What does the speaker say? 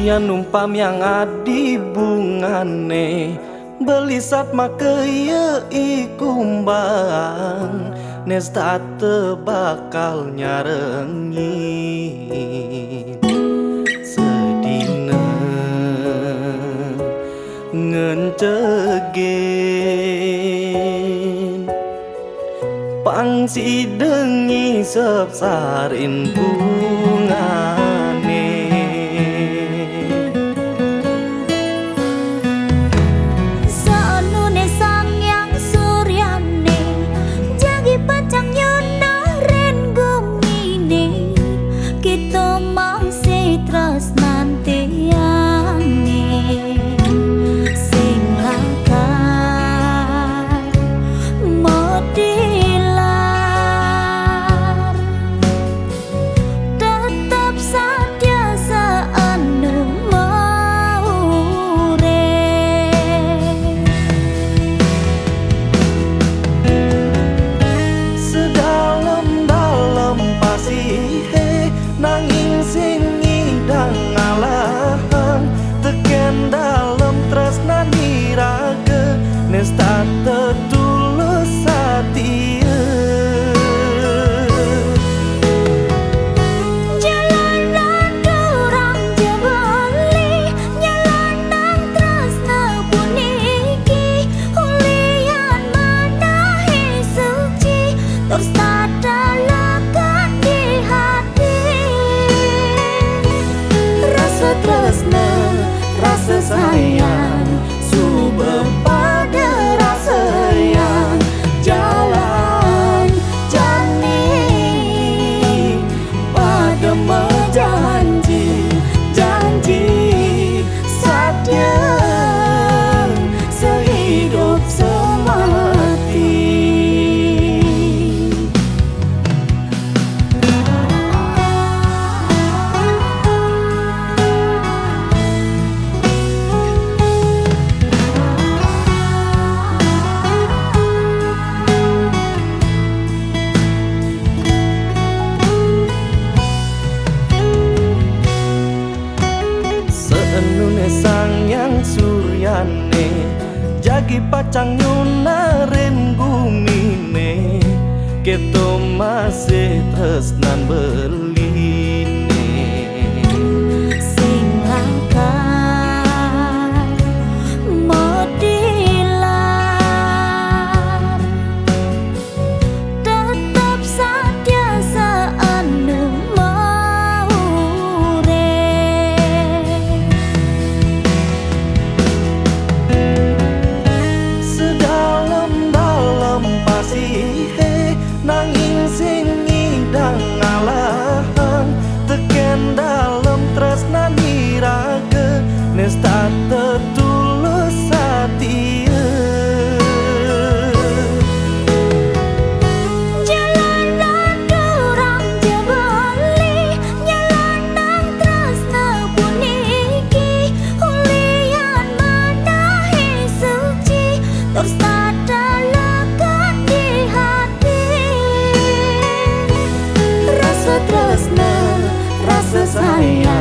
Yang numpam yang adi bungane belisat makaya ikumbang nes tak bakal nyarengin sedina ngencegen pangsi dengi sepsarin bungane Sanune sang yang suryane jagi pacang yonaren gumine kita mangsi tresnan tiange sing lakar modilar tetap saja seanu maure sedalam-dalam pasihe nanging sing ngidang ngalahan teken dalam tresna niraga nes tak tulus satia jalanan durang jebali nyalanang tresna puniki ulian manahi suci terus tadalakan di hati rasa tresna rasa sayang subeng pada rasa yang jalan jani pada menjanji janji saja sehidup semati. Seenune sang yang suryane jagi pacang nyunaren gumine keto masih tresnan beline Sing langkar modilar tetap saja seanu maure sedalam-dalam pasihe nanging sing ngidang ngalahan teken dalam tresna niraga nes tak tulus satia jalanan durang jebali nyalanang tresna puniki ulian manahi suci terus tadalakan di hati rasa tresna rasa sayang